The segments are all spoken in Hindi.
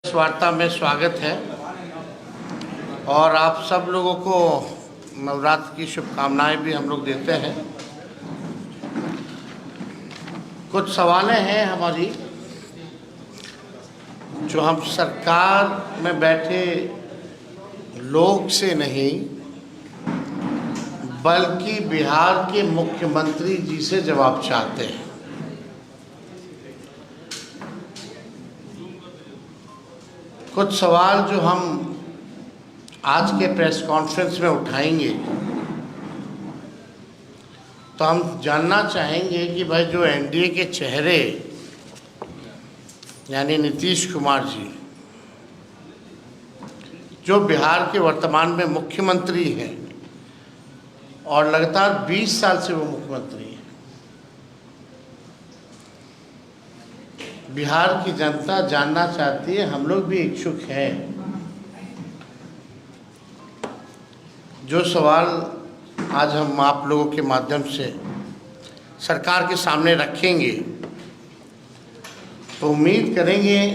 इस वार्ता में स्वागत है और आप सब लोगों को नवरात्र की शुभकामनाएं भी हम लोग देते हैं। कुछ सवालें हैं हमारी जो हम सरकार में बैठे लोग से नहीं बल्कि बिहार के मुख्यमंत्री जी से जवाब चाहते हैं। कुछ सवाल जो हम आज के प्रेस कॉन्फ्रेंस में उठाएंगे तो हम जानना चाहेंगे कि भाई जो एनडीए के चेहरे यानी नीतीश कुमार जी जो बिहार के वर्तमान में मुख्यमंत्री हैं और लगातार 20 साल से वो मुख्यमंत्री हैं, बिहार की जनता जानना चाहती है, हम लोग भी इच्छुक हैं। जो सवाल आज हम आप लोगों के माध्यम से सरकार के सामने रखेंगे तो उम्मीद करेंगे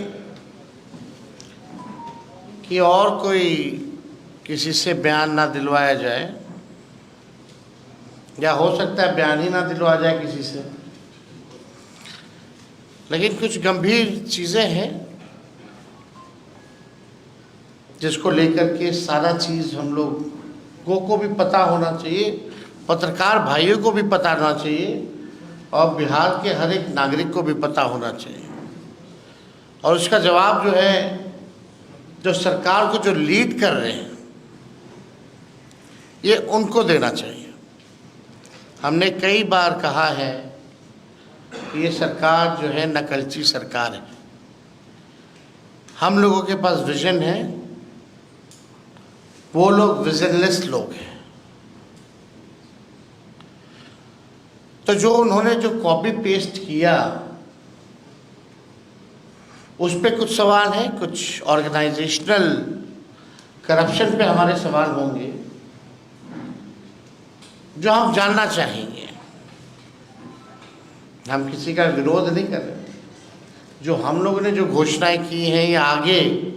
कि और कोई किसी से बयान ना दिलवाया जाए या हो सकता है बयान ही ना दिलवाया जाए किसी से, लेकिन कुछ गंभीर चीज़ें हैं जिसको लेकर के सारा चीज़ हम लोगों को भी पता होना चाहिए, पत्रकार भाइयों को भी पता होना चाहिए और बिहार के हर एक नागरिक को भी पता होना चाहिए। और उसका जवाब जो है, जो सरकार को जो लीड कर रहे हैं, ये उनको देना चाहिए। हमने कई बार कहा है ये सरकार जो है नकलची सरकार है। हम लोगों के पास विजन है, वो लोग विजनलेस लोग हैं। तो जो उन्होंने जो कॉपी पेस्ट किया उस पे कुछ सवाल हैं, कुछ ऑर्गेनाइजेशनल करप्शन पे हमारे सवाल होंगे जो हम जानना चाहेंगे। हम किसी का विरोध नहीं कर रहे, जो हम लोगों ने जो घोषणाएं की हैं या आगे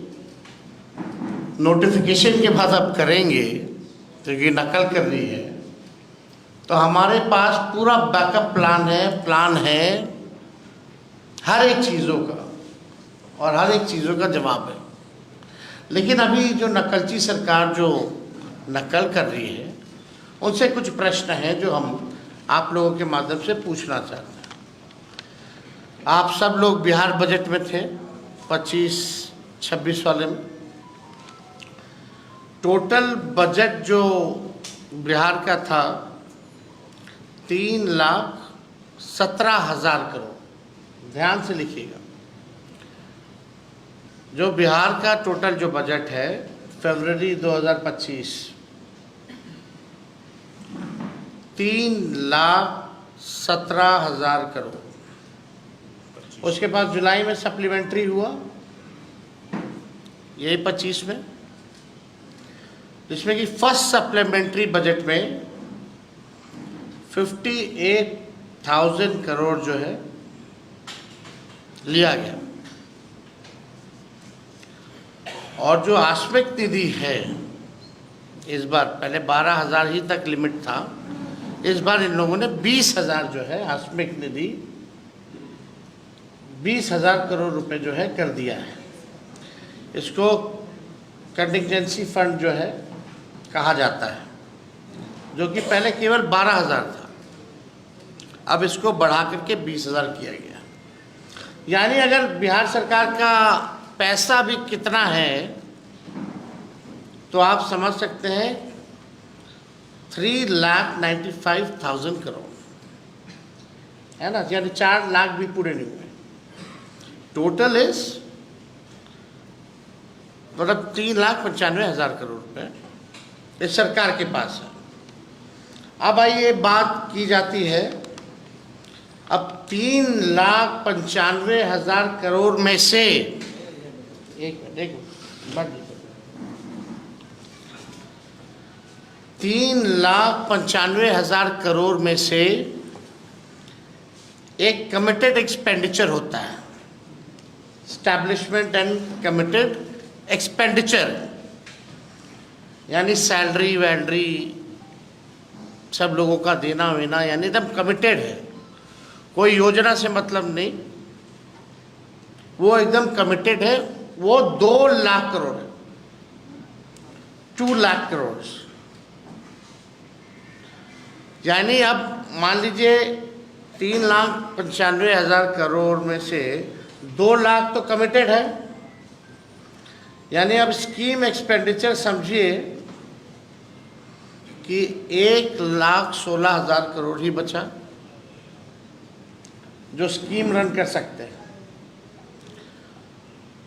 नोटिफिकेशन के बाद अब करेंगे तो ये नकल कर रही है, तो हमारे पास पूरा बैकअप प्लान है हर एक चीज़ों का और हर एक चीज़ों का जवाब है। लेकिन अभी जो नकलची सरकार जो नकल कर रही है उनसे कुछ प्रश्न हैं जो हम आप लोगों के माध्यम से पूछना चाहते हैं। आप सब लोग बिहार बजट में थे 25-26 वाले में। टोटल बजट जो बिहार का था 3,17,000 करोड़। ध्यान से लिखिएगा, जो बिहार का टोटल जो बजट है फरवरी 2025 3,17,000 करोड़। उसके बाद जुलाई में सप्लीमेंट्री हुआ, यही 25 में, जिसमें कि फर्स्ट सप्लीमेंट्री बजट में 58,000 करोड़ जो है लिया गया। और जो आस्मिक निधि है इस बार, पहले 12,000 ही तक लिमिट था, इस बार इन लोगों ने 20,000 जो है आस्मिक निधि 20,000 करोड़ रुपए जो है कर दिया है। इसको कंटिजेंसी फंड जो है कहा जाता है, जो कि पहले केवल 12,000 था, अब इसको बढ़ा करके 20,000 किया गया। यानी अगर बिहार सरकार का पैसा भी कितना है तो आप समझ सकते हैं 3,95,000 करोड़ है ना, यानी 4 लाख भी पूरे नहीं हुए। टोटल इज मतलब 3,95,000 करोड़ रुपए इस सरकार के पास है। अब आइए बात की जाती है, अब 3,95,000 करोड़ में से एक 3,95,000 करोड़ में से एक कमिटेड एक्सपेंडिचर होता है, एस्टैब्लिशमेंट एंड कमिटेड एक्सपेंडिचर, यानी सैलरी वैलरी सब लोगों का देना वेना, यानी एकदम कमिटेड है, कोई योजना से मतलब नहीं, वो एकदम कमिटेड है। वो 2 लाख करोड़ है, 2 लाख करोड़। यानी अब मान लीजिए 3,95,000 करोड़ में से 2 लाख तो कमिटेड है, यानी अब स्कीम एक्सपेंडिचर समझिए कि 1,16,000 करोड़ ही बचा जो स्कीम रन कर सकते हैं।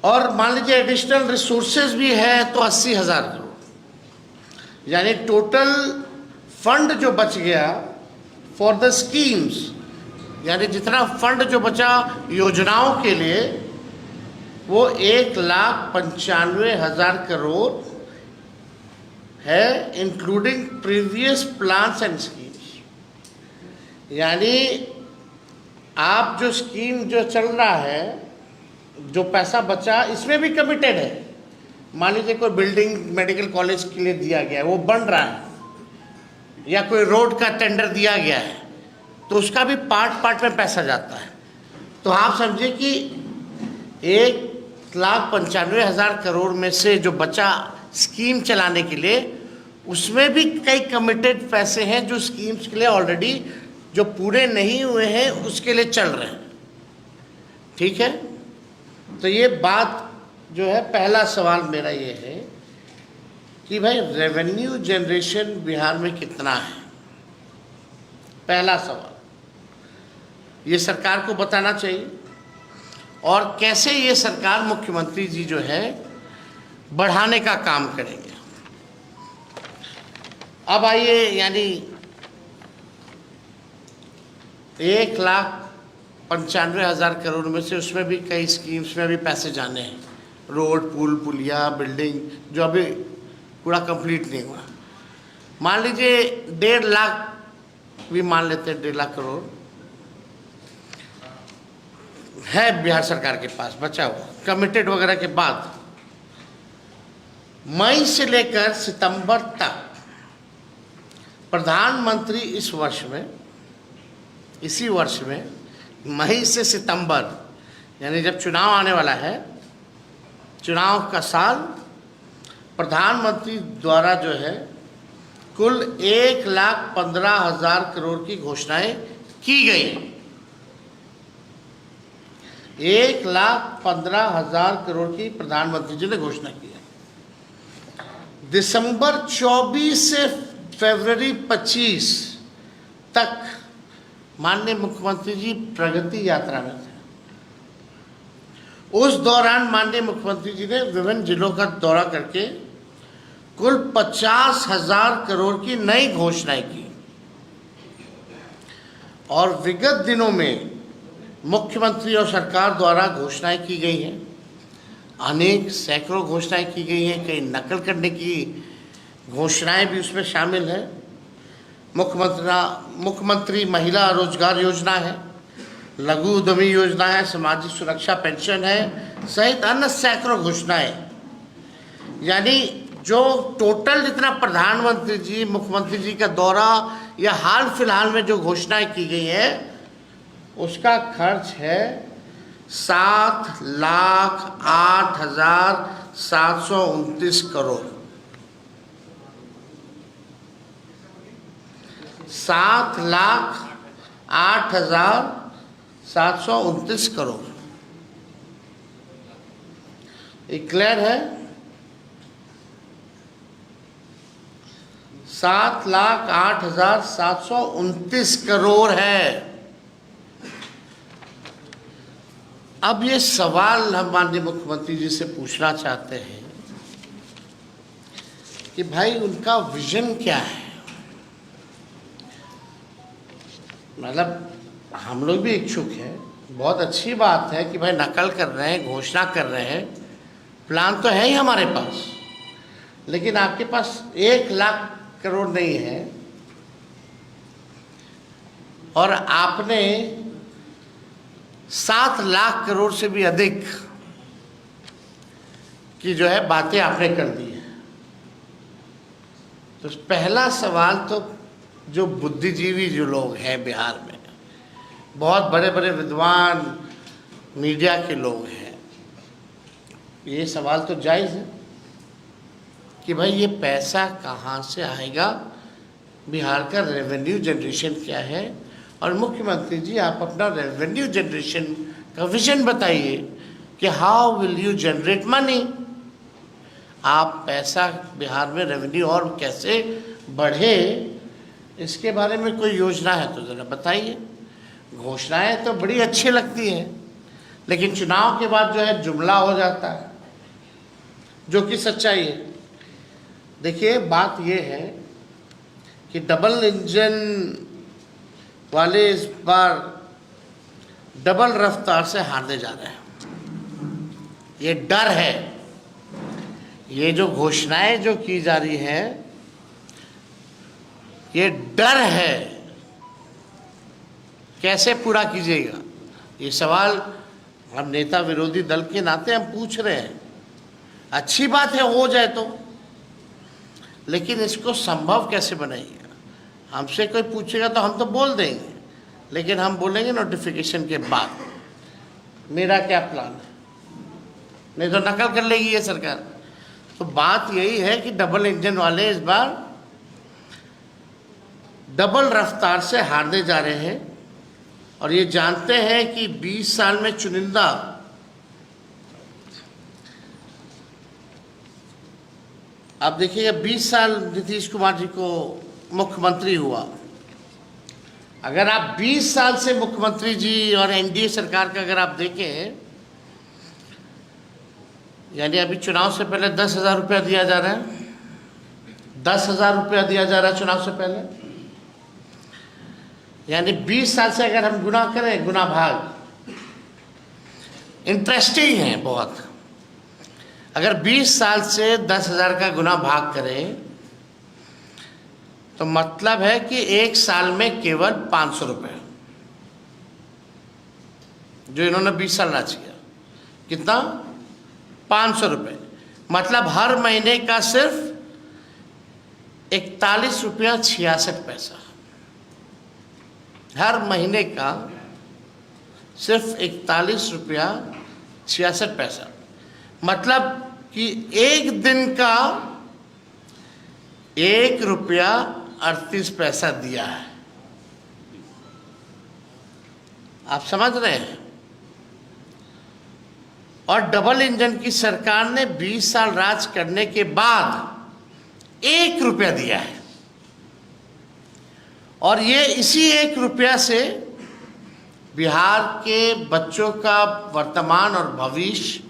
और मान लीजिए एडिशनल रिसोर्सेज भी है तो 80,000 करोड़, यानी टोटल फंड जो बच गया फॉर द स्कीम्स, यानी जितना फंड जो बचा योजनाओं के लिए वो 1,95,000 करोड़ है, including previous plans and schemes. यानी आप जो स्कीम जो चल रहा है, जो पैसा बचा इसमें भी कमिटेड है। मान लीजिए कोई बिल्डिंग मेडिकल कॉलेज के लिए दिया गया है, वो बन रहा है, या कोई रोड का टेंडर दिया गया है, तो उसका भी पार्ट में पैसा जाता है। तो आप समझिए कि 1,95,000 करोड़ में से जो बचा स्कीम चलाने के लिए, उसमें भी कई कमिटेड पैसे हैं जो स्कीम्स के लिए ऑलरेडी जो पूरे नहीं हुए हैं उसके लिए चल रहे हैं। ठीक है, तो ये बात जो है, पहला सवाल मेरा ये है कि भाई रेवेन्यू जनरेशन बिहार में कितना है। पहला सवाल ये सरकार को बताना चाहिए, और कैसे ये सरकार मुख्यमंत्री जी जो है बढ़ाने का काम करेंगे। अब आइए, यानी 1,95,000 करोड़ में से उसमें भी कई स्कीम्स में भी पैसे जाने हैं, रोड पुल पुलिया बिल्डिंग जो अभी पूरा कंप्लीट नहीं हुआ। मान लीजिए 1.5 लाख भी मान लेते हैं, 1.5 लाख करोड़ है बिहार सरकार के पास बचा हुआ कमिटेड वगैरह के बाद। मई से लेकर सितंबर तक प्रधानमंत्री इस वर्ष में, इसी वर्ष में मई से सितंबर, यानी जब चुनाव आने वाला है, चुनाव का साल, प्रधानमंत्री द्वारा जो है कुल 1,15,000 करोड़ की घोषणाएं की गई। 1,15,000 करोड़ की प्रधानमंत्री जी ने घोषणा की है। दिसंबर 24 से फरवरी 25 तक माननीय मुख्यमंत्री जी प्रगति यात्रा में थे। उस दौरान माननीय मुख्यमंत्री जी ने विभिन्न जिलों का दौरा करके कुल 50,000 करोड़ की नई घोषणाएं की। और विगत दिनों में मुख्यमंत्री और सरकार द्वारा घोषणाएं की गई हैं, अनेक सैकड़ों घोषणाएं की गई हैं, कई नकल करने की घोषणाएं भी उसमें शामिल है। मुख्यमंत्री महिला रोजगार योजना है, लघु उद्यमी योजना है, सामाजिक सुरक्षा पेंशन है, सहित अन्य सैकड़ों घोषणाएं। यानी जो टोटल जितना प्रधानमंत्री जी, मुख्यमंत्री जी का दौरा या हाल फिलहाल में जो घोषणाएं की गई है, उसका खर्च है 7,08,729 करोड़। 7,08,729 करोड़। ये क्लियर है? 7,08,729 करोड़ है। अब ये सवाल हम माननीय मुख्यमंत्री जी से पूछना चाहते हैं कि भाई उनका विजन क्या है। मतलब हम लोग भी इच्छुक हैं, बहुत अच्छी बात है कि भाई नकल कर रहे हैं, घोषणा कर रहे हैं, प्लान तो है ही हमारे पास, लेकिन आपके पास 1 लाख करोड़ नहीं है और आपने 7 लाख करोड़ से भी अधिक की जो है बातें आपने कर दी हैं। तो पहला सवाल तो जो बुद्धिजीवी जो लोग हैं बिहार में, बहुत बड़े बड़े विद्वान मीडिया के लोग हैं, ये सवाल तो जायज़ है कि भाई ये पैसा कहाँ से आएगा, बिहार का रेवेन्यू जनरेशन क्या है। और मुख्यमंत्री जी आप अपना रेवेन्यू जनरेशन का विजन बताइए कि how will you generate money, आप पैसा बिहार में रेवेन्यू और कैसे बढ़े, इसके बारे में कोई योजना है तो ज़रा बताइए। घोषणाएं तो बड़ी अच्छी लगती हैं, लेकिन चुनाव के बाद जो है जुमला हो जाता है, जो कि सच्चाई है। देखिए बात ये है कि डबल इंजन वाले इस बार डबल रफ्तार से हारने जा रहे हैं। ये डर है, ये जो घोषणाएं जो की जा रही हैं, ये डर है, कैसे पूरा कीजिएगा। ये सवाल हम नेता विरोधी दल के नाते हम पूछ रहे हैं। अच्छी बात है हो जाए तो, लेकिन इसको संभव कैसे बनाइएगा। हमसे कोई पूछेगा तो हम तो बोल देंगे, लेकिन हम बोलेंगे नोटिफिकेशन के बाद मेरा क्या प्लान है, नहीं तो नकल कर लेगी ये सरकार। तो बात यही है कि डबल इंजन वाले इस बार डबल रफ्तार से हारने जा रहे हैं, और ये जानते हैं कि 20 साल में चुनिंदा आप देखिएगा 20 साल नीतीश कुमार जी को मुख्यमंत्री हुआ। अगर आप 20 साल से मुख्यमंत्री जी और एनडीए सरकार का अगर आप देखें, यानी अभी चुनाव से पहले 10,000 रुपया दिया जा रहा है, 10,000 रुपया दिया जा रहा है चुनाव से पहले। यानी 20 साल से अगर हम गुना करें, गुना भाग, इंटरेस्टिंग है बहुत। अगर 20 साल से 10,000 का गुना भाग करें तो मतलब है कि एक साल में केवल 500 रुपये, जो इन्होंने 20 साल राज किया, कितना 500 रुपये, मतलब हर महीने का सिर्फ 41 रुपया 66 पैसा, हर महीने का सिर्फ 41 रुपया 66 पैसा, मतलब कि एक दिन का 1 रुपया 38 पैसा दिया है। आप समझ रहे हैं। और डबल इंजन की सरकार ने 20 साल राज करने के बाद 1 रुपया दिया है, और ये इसी 1 रुपया से बिहार के बच्चों का वर्तमान और भविष्य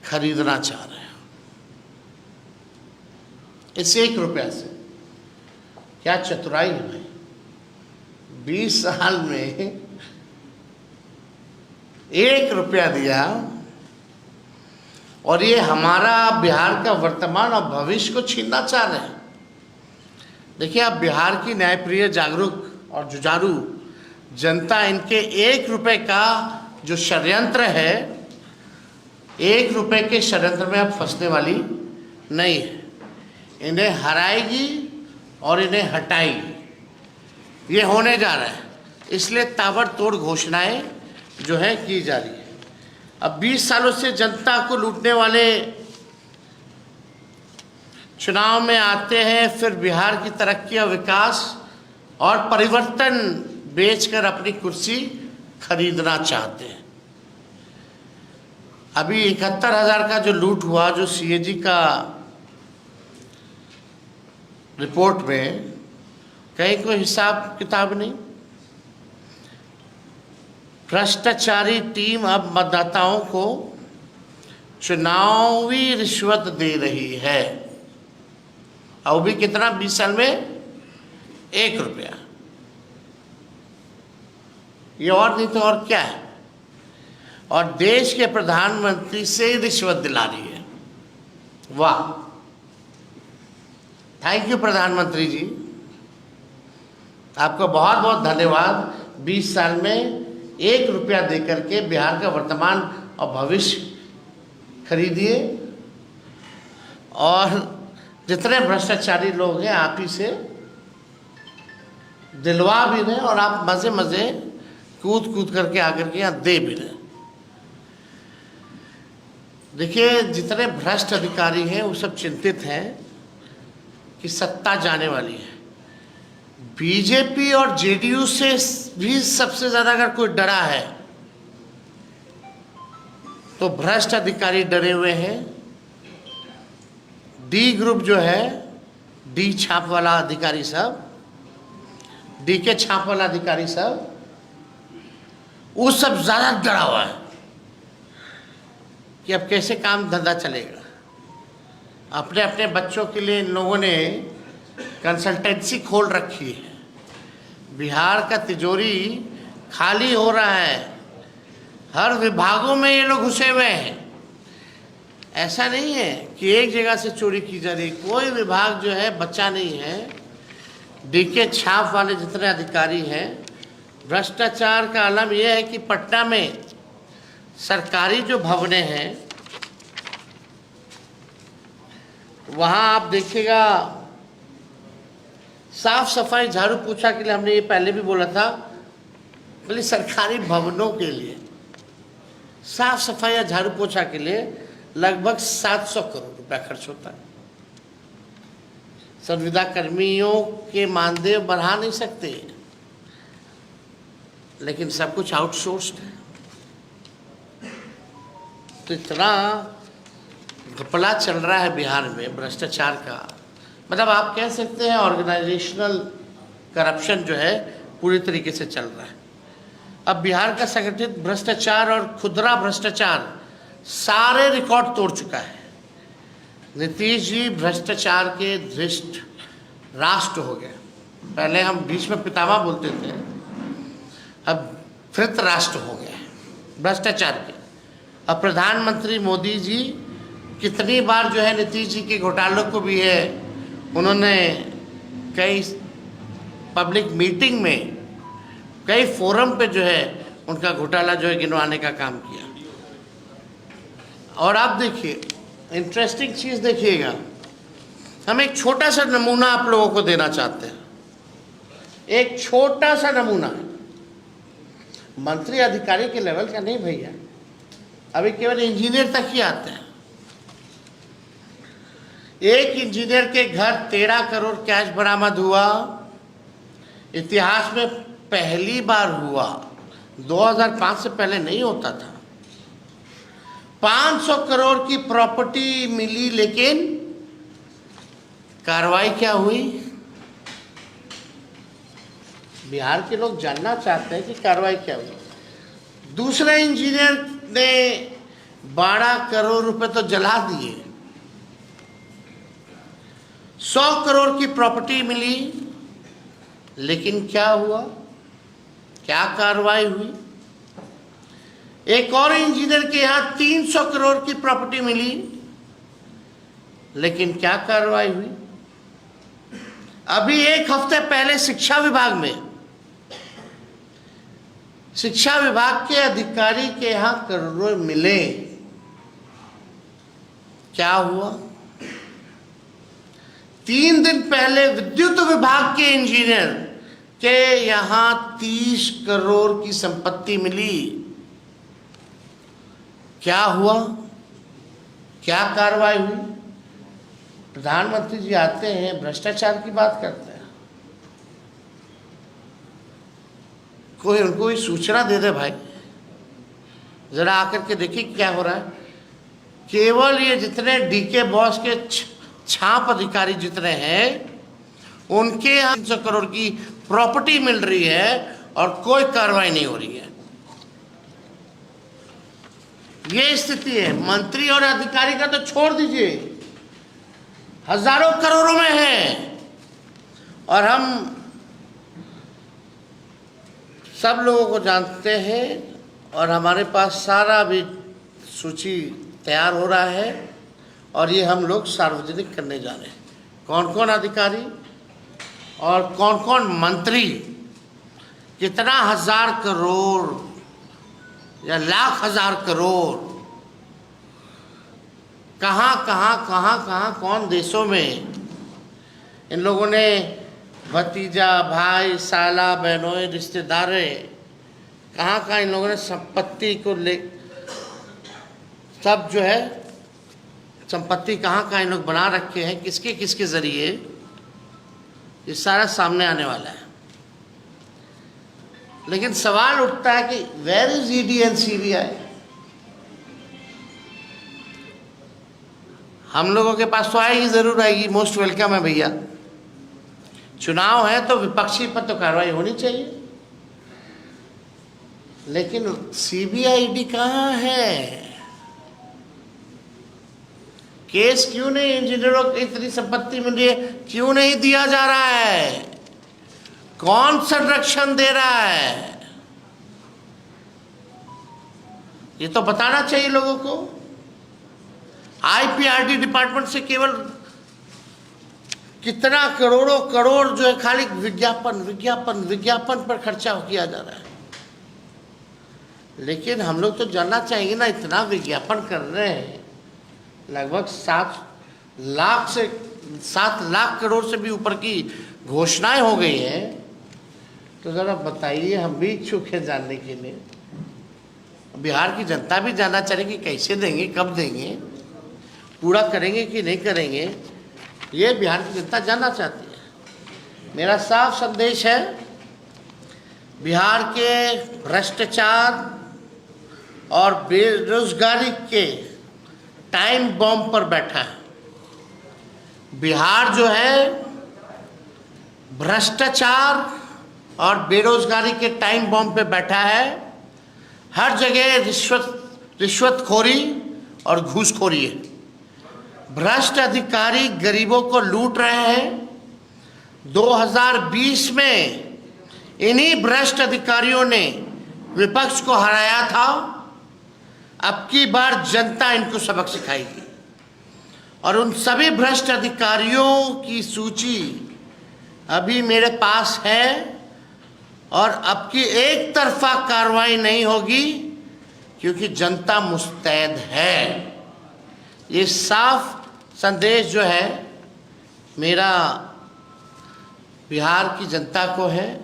खरीदना चाह रहे हैं। इस 1 रुपया से क्या चतुराई है भाई। 20 साल में 1 रुपया दिया, और ये हमारा बिहार का वर्तमान और भविष्य को छीनना चाह रहे हैं। देखिए आप बिहार की न्यायप्रिय, जागरूक और जुझारू जनता इनके 1 रुपये का जो षड्यंत्र है, 1 रुपये के षड्यंत्र में अब फंसने वाली नहीं है। इन्हें हराएगी और इन्हें हटाएगी, ये होने जा रहा है। इसलिए ताबड़तोड़ घोषणाएं जो है की जा रही है। अब 20 सालों से जनता को लूटने वाले चुनाव में आते हैं, फिर बिहार की तरक्की और विकास और परिवर्तन बेचकर अपनी कुर्सी खरीदना चाहते हैं। अभी 71,000 का जो लूट हुआ, जो सीएजी का रिपोर्ट में कहीं कोई हिसाब किताब नहीं। भ्रष्टाचारी टीम अब मतदाताओं को चुनावी रिश्वत दे रही है, और भी कितना 20 साल में 1 रुपया। ये और नहीं तो और क्या है। और देश के प्रधानमंत्री से रिश्वत दिला रही है। वाह, थैंक यू प्रधानमंत्री जी, आपको बहुत बहुत धन्यवाद। 20 साल में 1 रुपया देकर के बिहार का वर्तमान और भविष्य खरीदिए और जितने भ्रष्टाचारी लोग हैं आप ही से दिलवा भी रहे और आप मज़े मज़े कूद कूद करके आकर के यहाँ दे भी रहे। देखिए, जितने भ्रष्ट अधिकारी हैं वो सब चिंतित हैं कि सत्ता जाने वाली है। बीजेपी और जेडीयू से भी सबसे ज़्यादा अगर कोई डरा है तो भ्रष्ट अधिकारी डरे हुए हैं। डी ग्रुप जो है, डी छाप वाला अधिकारी सब, डी के छाप वाला अधिकारी सब, वो सब ज़्यादा डरा हुआ है कि अब कैसे काम धंधा चलेगा। अपने अपने बच्चों के लिए इन लोगों ने कंसल्टेंसी खोल रखी है। बिहार का तिजोरी खाली हो रहा है, हर विभागों में ये लोग घुसे हुए हैं। ऐसा नहीं है कि एक जगह से चोरी की जा रही, कोई विभाग जो है बचा नहीं है। डीके छाप वाले जितने अधिकारी हैं, भ्रष्टाचार का आलम यह है कि पटना में सरकारी जो भवनें हैं वहाँ आप देखिएगा साफ सफाई झाड़ू पोछा के लिए, हमने ये पहले भी बोला था, बोले सरकारी भवनों के लिए साफ सफाई या झाड़ू पोछा के लिए लगभग 700 करोड़ रुपया खर्च होता है। संविदा कर्मियों के मानदेय बढ़ा नहीं सकते, लेकिन सब कुछ आउटसोर्स्ड है। तो इतना घपला चल रहा है बिहार में भ्रष्टाचार का, मतलब आप कह सकते हैं ऑर्गेनाइजेशनल करप्शन जो है पूरी तरीके से चल रहा है। अब बिहार का संगठित भ्रष्टाचार और खुदरा भ्रष्टाचार सारे रिकॉर्ड तोड़ चुका है। नीतीश जी भ्रष्टाचार के धृष्ट राष्ट्र हो गए। पहले हम भीष्म पितामह बोलते थे, अब धृत राष्ट्र हो गए भ्रष्टाचार के। अब प्रधानमंत्री मोदी जी कितनी बार जो है नीतीश जी के घोटालों को भी है, उन्होंने कई पब्लिक मीटिंग में, कई फोरम पे जो है उनका घोटाला जो है गिनवाने का काम किया। और आप देखिए, इंटरेस्टिंग चीज़ देखिएगा, हम एक छोटा सा नमूना आप लोगों को देना चाहते हैं। एक छोटा सा नमूना, मंत्री अधिकारी के लेवल का नहीं भैया, अभी केवल इंजीनियर तक ही आते हैं। एक इंजीनियर के घर 13 करोड़ कैश बरामद हुआ, इतिहास में पहली बार हुआ। 2005 से पहले नहीं होता था। 500 करोड़ की प्रॉपर्टी मिली, लेकिन कार्रवाई क्या हुई? बिहार के लोग जानना चाहते हैं कि कार्रवाई क्या हुई। दूसरे इंजीनियर ने 12 करोड़ रुपए तो जला दिए। 100 करोड़ की प्रॉपर्टी मिली, लेकिन क्या हुआ? क्या कार्रवाई हुई? एक और इंजीनियर के यहाँ 300 करोड़ की प्रॉपर्टी मिली, लेकिन क्या कार्रवाई हुई? अभी एक हफ्ते पहले शिक्षा विभाग में, शिक्षा विभाग के अधिकारी के यहाँ करोड़ों मिले, क्या हुआ? 3 दिन पहले विद्युत विभाग के इंजीनियर के यहाँ 30 करोड़ की संपत्ति मिली, क्या हुआ? क्या कार्रवाई हुई? प्रधानमंत्री जी आते हैं, भ्रष्टाचार की बात करते हैं, कोई उनको भी सूचना दे दे भाई, जरा आकर के देखिए क्या हो रहा है। केवल ये जितने डीके बॉस के छाप अधिकारी जितने हैं, उनके यहाँ 300 करोड़ की प्रॉपर्टी मिल रही है और कोई कार्रवाई नहीं हो रही है। ये स्थिति है। मंत्री और अधिकारी का तो छोड़ दीजिए, हजारों करोड़ों में है। और हम सब लोगों को जानते हैं और हमारे पास सारा भी सूची तैयार हो रहा है और ये हम लोग सार्वजनिक करने जा रहे हैं। कौन कौन अधिकारी और कौन कौन मंत्री कितना हजार करोड़ या लाख हजार करोड़ कहाँ कौन देशों में इन लोगों ने भतीजा, भाई, साला, बहनों, रिश्तेदारे, कहाँ इन लोगों ने संपत्ति को ले, सब जो है संपत्ति कहाँ इन लोग बना रखे हैं, किसके किसके ज़रिए, ये सारा सामने आने वाला है। लेकिन सवाल उठता है कि where is ED and CBI? हम लोगों के पास तो आएगी, ज़रूर आएगी, मोस्ट वेलकम है भैया। चुनाव है तो विपक्षी पर तो कार्रवाई होनी चाहिए, लेकिन सीबीआई ईडी कहाँ है? केस क्यों नहीं इंजीनियरों की इतनी संपत्ति मिली है, क्यों नहीं दिया जा रहा है? कौन संरक्षण दे रहा है? ये तो बताना चाहिए लोगों को। आईपीआरडी डिपार्टमेंट से केवल कितना करोड़ों करोड़ जो है खाली विज्ञापन पर खर्चा किया जा रहा है। लेकिन हम लोग तो जानना चाहिए ना, इतना विज्ञापन कर रहे हैं, लगभग 7 लाख करोड़ से भी ऊपर की घोषणाएं हो गई हैं, तो ज़रा बताइए, हम भी इच्छुक हैं जानने के लिए। बिहार की जनता भी जानना चाहेगी कैसे देंगे, कब देंगे, पूरा करेंगे कि नहीं करेंगे, ये बिहार की जनता जानना चाहती है। मेरा साफ संदेश है, बिहार के भ्रष्टाचार और बेरोजगारी के टाइम बॉम्ब पर बैठा है। बिहार जो है भ्रष्टाचार और बेरोजगारी के टाइम बॉम्ब पे बैठा है। हर जगह रिश्वतखोरी और घूसखोरी है। भ्रष्ट अधिकारी गरीबों को लूट रहे हैं। 2020 में इन्हीं भ्रष्ट अधिकारियों ने विपक्ष को हराया था। अब की बार जनता इनको सबक सिखाएगी और उन सभी भ्रष्ट अधिकारियों की सूची अभी मेरे पास है और अब की एक तरफा कार्रवाई नहीं होगी, क्योंकि जनता मुस्तैद है। ये साफ संदेश जो है मेरा बिहार की जनता को है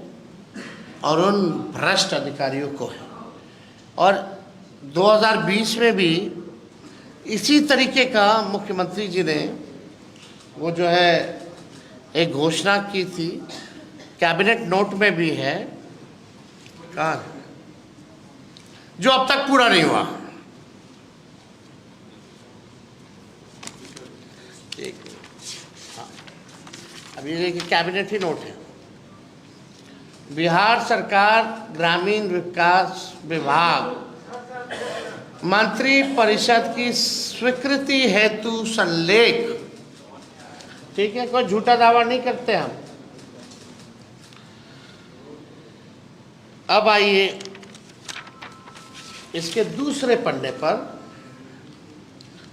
और उन भ्रष्ट अधिकारियों को है। और 2020 में भी इसी तरीके का मुख्यमंत्री जी ने वो जो है एक घोषणा की थी, कैबिनेट नोट में भी है, कहाँ, जो अब तक पूरा नहीं हुआ। अब ये देखिए कैबिनेट ही नोट है। बिहार सरकार ग्रामीण विकास विभाग मंत्री परिषद की स्वीकृति हेतु संलेख, ठीक है, कोई झूठा दावा नहीं करते हम। अब आइए इसके दूसरे पन्ने पर,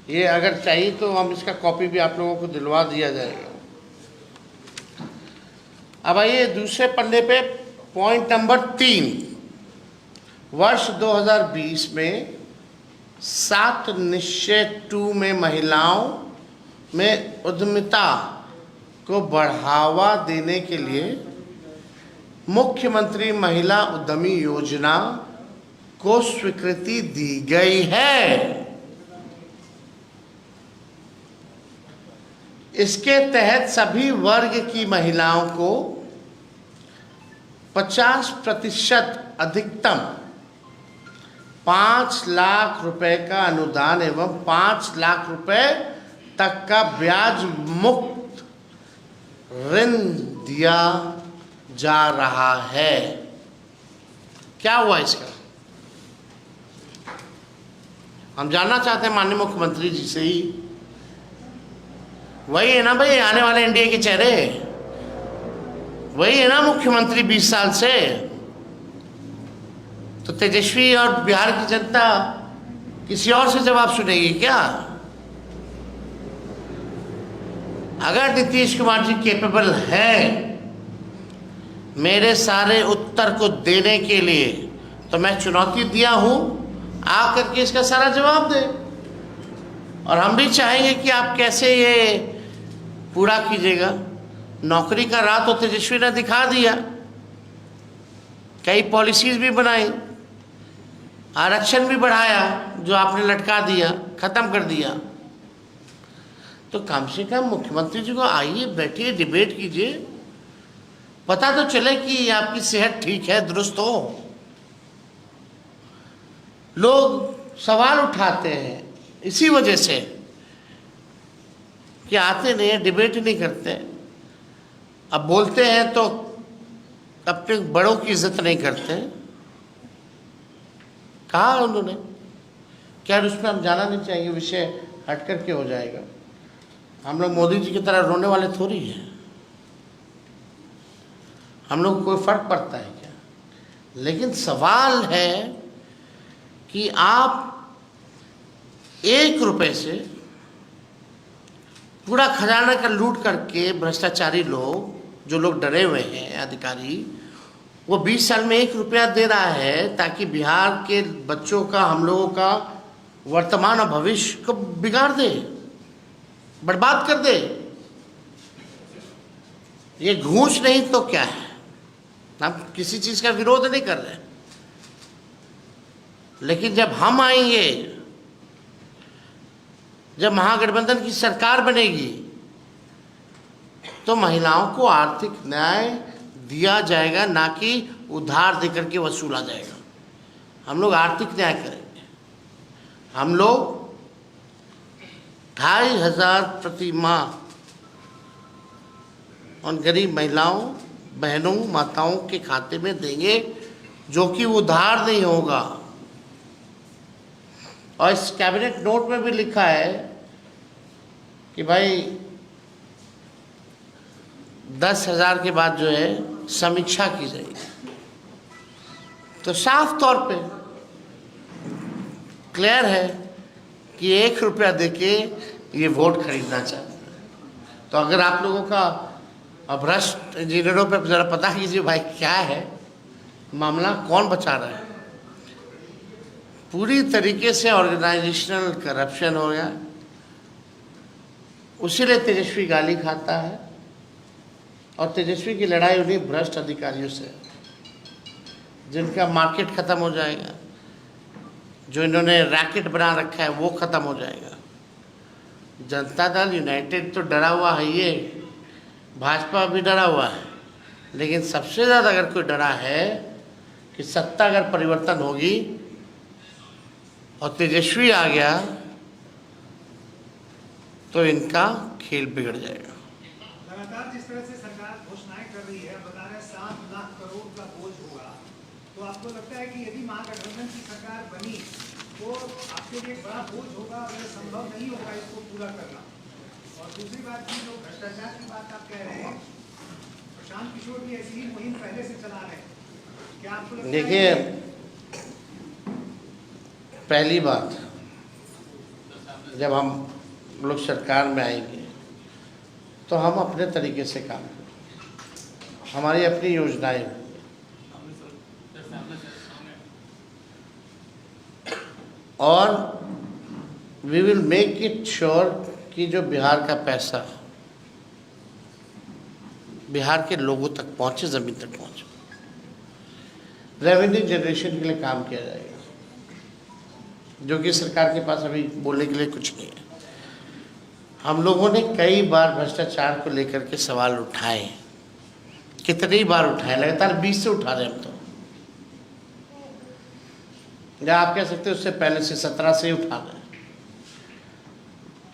ये अगर चाहिए तो हम इसका कॉपी भी आप लोगों को दिलवा दिया जाएगा। अब आइए दूसरे पन्ने पे पॉइंट नंबर 3, वर्ष 2020 में 7 निश्चय 2 में महिलाओं में उद्यमिता को बढ़ावा देने के लिए मुख्यमंत्री महिला उद्यमी योजना को स्वीकृति दी गई है। इसके तहत सभी वर्ग की महिलाओं को 50% अधिकतम 5 लाख रुपए का अनुदान एवं 5 लाख रुपए तक का ब्याज मुक्त ऋण दिया जा रहा है। क्या हुआ इसका? हम जानना चाहते हैं माननीय मुख्यमंत्री जी से ही। वही है ना भाई आने वाले एनडीए के चेहरे, वही है ना मुख्यमंत्री 20 साल से। तो तेजस्वी और बिहार की जनता किसी और से जवाब सुनेगी क्या? अगर नीतीश कुमार जी कैपेबल है मेरे सारे उत्तर को देने के लिए, तो मैं चुनौती दिया हूं, आकर के इसका सारा जवाब दे। और हम भी चाहेंगे कि आप कैसे ये पूरा कीजिएगा। नौकरी का राह तो तेजस्वी ने दिखा दिया, कई पॉलिसीज भी बनाई, आरक्षण भी बढ़ाया जो आपने लटका दिया, खत्म कर दिया। तो कम से कम मुख्यमंत्री जी को आइए, बैठिए, डिबेट कीजिए, पता तो चले कि आपकी सेहत ठीक है, दुरुस्त हो। लोग सवाल उठाते हैं इसी वजह से कि आते नहीं है, डिबेट नहीं करते। अब बोलते हैं तो अपने बड़ों की इज्जत नहीं करते। कहा उन्होंने, क्या उसमें हम जाना नहीं चाहिए, विषय हट करके हो जाएगा। हम लोग मोदी जी की तरह रोने वाले थोड़ी हैं, हम लोग को कोई फर्क पड़ता है क्या? लेकिन सवाल है कि आप 1 रुपए से पूरा खजाना का लूट करके, भ्रष्टाचारी लोग, जो लोग डरे हुए हैं अधिकारी, वो 20 साल में 1 रुपया दे रहा है ताकि बिहार के बच्चों का, हम लोगों का वर्तमान और भविष्य को बिगाड़ दे, बर्बाद कर दे। ये घूस नहीं तो क्या है? हम किसी चीज का विरोध नहीं कर रहे, लेकिन जब हम आएंगे, जब महागठबंधन की सरकार बनेगी, तो महिलाओं को आर्थिक न्याय दिया जाएगा, ना कि उधार देकर के वसूला जाएगा। हम लोग आर्थिक न्याय करेंगे। हम लोग 2500 प्रति माह उन गरीब महिलाओं, बहनों, माताओं के खाते में देंगे, जो कि उधार नहीं होगा। और इस कैबिनेट नोट में भी लिखा है कि भाई 10,000 के बाद जो है समीक्षा की जाएगी। तो साफ तौर पे क्लियर है कि 1 रुपया देके ये वोट खरीदना चाहते हैं। तो अगर आप लोगों का भ्रष्ट इंजीनियरों पे ज़रा पता कीजिए भाई क्या है मामला, कौन बचा रहा है। पूरी तरीके से ऑर्गेनाइजेशनल करप्शन हो गया, उसीलिए तेजस्वी गाली खाता है। और तेजस्वी की लड़ाई उन्हीं भ्रष्ट अधिकारियों से, जिनका मार्केट खत्म हो जाएगा, जो इन्होंने रैकेट बना रखा है वो खत्म हो जाएगा। जनता दल यूनाइटेड तो डरा हुआ है, ये भाजपा भी डरा हुआ है, लेकिन सबसे ज़्यादा अगर कोई डरा है कि सत्ता अगर परिवर्तन होगी और तेजस्वी आ गया तो इनका खेल बिगड़ जाएगा। लगातार जिस तरह से सरकार घोषणाएं कर रही है, बता रहे 7 लाख करोड़ का बोझ होगा, तो आपको लगता है कि यदि महागठबंधन की सरकार बनी तो आपके लिए बड़ा बोझ होगा और यह संभव नहीं होगा इसको पूरा करना? और दूसरी बात की, जो भ्रष्टाचार की बात आप कह रहे हैं, प्रशांत किशोर भी ऐसी ही मुहिम पहले से चला रहे हैं, क्या आपको लगता है? देखिए, पहली बात, जब हम लोग सरकार में आएंगे तो हम अपने तरीके से काम करेंगे, हमारी अपनी योजनाएं होंगी। और we will make it sure कि जो बिहार का पैसा बिहार के लोगों तक पहुंचे, ज़मीन तक पहुंचे। रेवेन्यू जनरेशन के लिए काम किया जाएगा, जो कि सरकार के पास अभी बोलने के लिए कुछ नहीं है। हम लोगों ने कई बार भ्रष्टाचार को लेकर के सवाल उठाए, कितनी बार उठाए, लगातार 20 से उठा रहे हम तो, या आप कह सकते हैं उससे पहले से 17 से ही उठा रहे।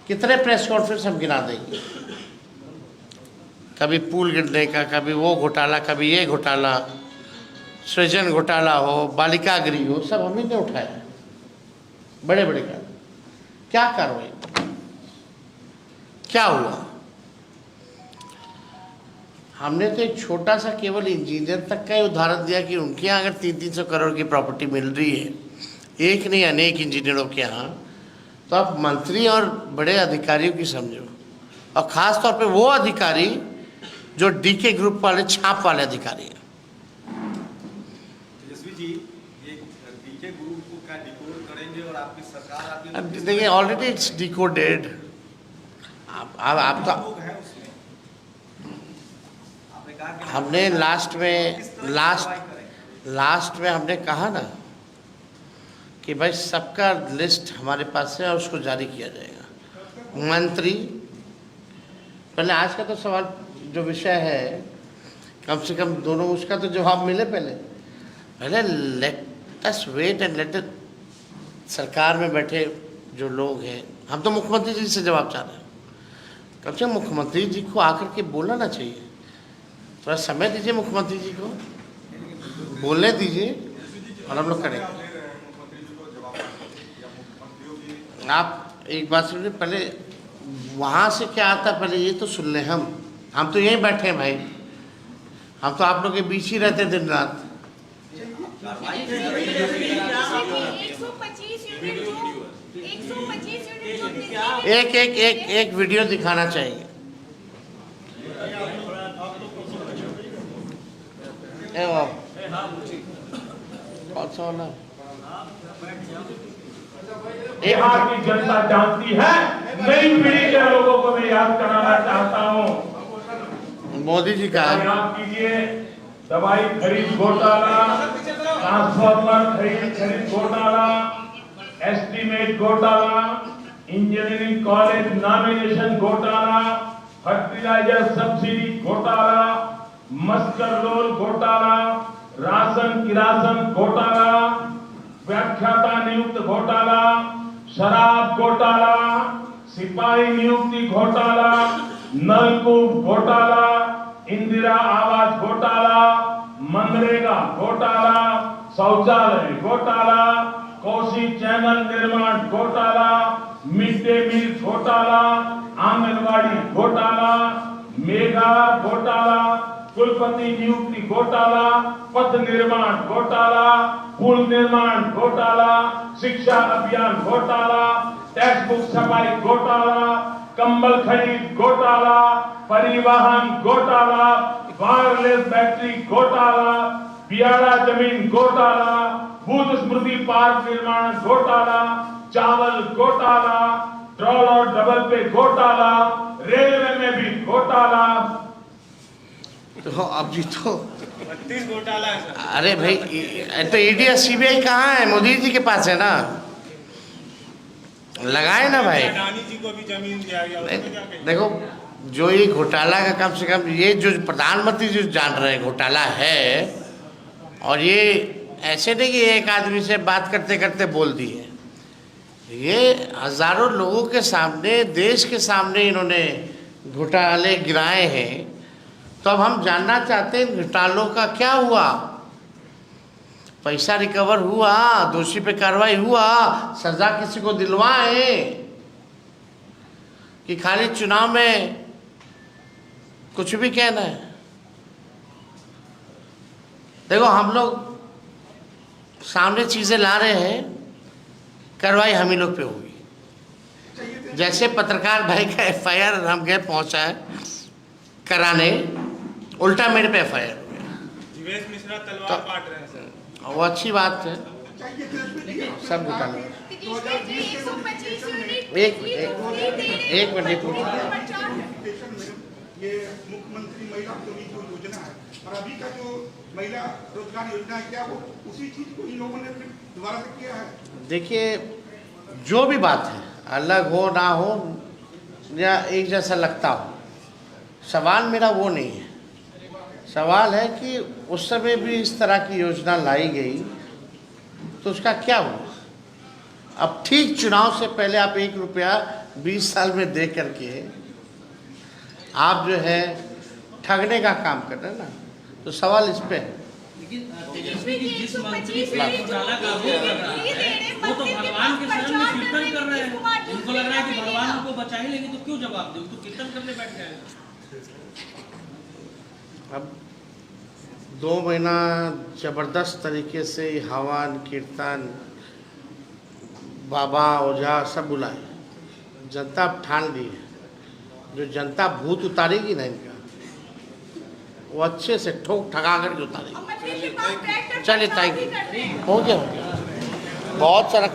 कितने प्रेस कॉन्फ्रेंस हम गिना देंगे, कभी पुल गिरने का, कभी वो घोटाला, कभी ये घोटाला, सृजन घोटाला हो, बालिका गृह हो, सब हम ही ने उठाया, बड़े बड़े का। क्या कार्रवाई, क्या हुआ? हमने तो एक छोटा सा केवल इंजीनियर तक का ही उदाहरण दिया कि उनके यहाँ अगर 300-300 करोड़ की प्रॉपर्टी मिल रही है, एक नहीं अनेक इंजीनियरों के यहाँ, तो आप मंत्री और बड़े अधिकारियों की समझो, और ख़ास तौर पे वो अधिकारी जो डीके ग्रुप वाले, छाप वाले अधिकारी हैं। तेजस्वी जी, ये डीके ग्रुप को क्या डिकोड करेंगे और आपकी सरकार देखिए ऑलरेडी इट्स डिकोडेड। आप तो है उसमें आपने कहा कि हमने लास्ट किस तरह की कार्रवाई करें? में हमने कहा ना कि भाई सबका लिस्ट हमारे पास है और उसको जारी किया जाएगा। मंत्री पहले आज का तो सवाल जो विषय है कम से कम दोनों उसका तो जवाब मिले पहले let us wait and let सरकार में बैठे जो लोग हैं, हम तो मुख्यमंत्री जी से जवाब चाह रहे हैं। कम से कम मुख्यमंत्री जी को आकर के बोलना चाहिए। थोड़ा समय दीजिए मुख्यमंत्री जी को, बोलने दीजिए और हम लोग करेंगे। आप एक बात सुनिए, पहले वहाँ से क्या आता पहले ये तो सुन लें। हम तो यहीं बैठे हैं भाई, हम तो आप लोग के बीच ही रहते दिन रात। 125 यूनिट एक वीडियो दिखाना चाहिए। कौन सा वाला? बिहार की जनता जानती है। नई पीढ़ी के लोगों को मैं याद कराना चाहता हूँ। मोदी जी का याद कीजिए, दवाई खरीद घोटाला, ट्रांसफार्मर खरीद घोटाला, एस्टीमेट घोटाला, इंजीनियरिंग कॉलेज नॉमिनेशन घोटाला, फर्टिलाइजर सब्सिडी घोटाला, मस्कर रोल घोटाला, राशन किरासन घोटाला, व्याख्याता नियुक्त घोटाला, शराब घोटाला, सिपाही नियुक्ति घोटाला, नलकूप घोटाला, इंदिरा आवास घोटाला, मनरेगा घोटाला, शौचालय घोटाला, कोसी चैनल निर्माण घोटाला, मिड डे मील घोटाला, आंगनबाड़ी घोटाला, मेगा घोटाला, कुलपति नियुक्ति घोटाला, पथ निर्माण घोटाला, पुल निर्माण घोटाला, शिक्षा अभियान घोटाला, टेक्स्ट बुक छपाई घोटाला, कंबल खरीद घोटाला, परिवहन घोटाला, वायरलेस बैटरी घोटाला, बियाड़ा जमीन घोटाला, बुद्ध स्मृति पार्क निर्माण घोटाला, चावल घोटाला, ट्रोल और डबल पे घोटाला, रेलवे में भी घोटाला। तो अब जी तो 32 घोटाला है सर। अरे भाई तो ईडी और सीबीआई कहाँ है? मोदी जी के पास है ना, लगाए ना भाई। अडानी जी को भी जमीन दिया गया, उसमें क्या कहेंगे? देखो जो ये घोटाला का कम से कम ये जो प्रधानमंत्री जो जान रहे हैं घोटाला है, और ये ऐसे नहीं कि एक आदमी से बात करते करते बोल दिए, ये हजारों लोगों के सामने देश के सामने इन्होंने घोटाले गिराए हैं। तो अब हम जानना चाहते हैं घोटालों का क्या हुआ, पैसा रिकवर हुआ, दोषी पे कार्रवाई हुआ, सजा किसी को दिलवाए कि खाली चुनाव में कुछ भी कहना है। देखो हम लोग सामने चीजें ला रहे हैं, कार्रवाई हम ही लोग पे होगी। जैसे पत्रकार भाई का एफआईआर हम गए पहुंचा है कराने, उल्टा मेरे पे एफआईआर हो गया। जीवेश मिश्रा तलवार काट रहे हैं सर। वो अच्छी बात है, सब घोटाला। एक मिनट ये मुख्यमंत्री महिला की जो योजना है और अभी का जो महिला रोजगार योजना है, क्या वो उसी चीज को इन लोगों ने फिर दोबारा से किया है? देखिए जो भी बात है, अलग हो ना हो या एक जैसा लगता हो, सवाल मेरा वो नहीं है। सवाल है कि उस समय भी इस तरह की योजना लाई गई तो उसका क्या हुआ। अब ठीक चुनाव से पहले आप 1 रुपया 20 साल में दे करके आप जो है ठगने का काम कर रहे हैं ना, तो सवाल इस पे है। तेजस्वी जी जिस मंत्री पे घोटाला का आरोप लग रहा है वो तो भगवान के शरण में कीर्तन कर रहे हैं। उनको लग रहा है कि भगवान उनको बचा ही लेंगे, तो क्यों जवाब दे, तो कीर्तन करने बैठ गए। अब 2 महीना जबरदस्त तरीके से हवन कीर्तन बाबा ओझा सब बुलाए, जनता अब ठान ली है। जो जनता भूत उतारेगी ना इनका, वो अच्छे से ठोक ठगा करके उतारेगी। चलिए थैंक यू, हो गया बहुत सारा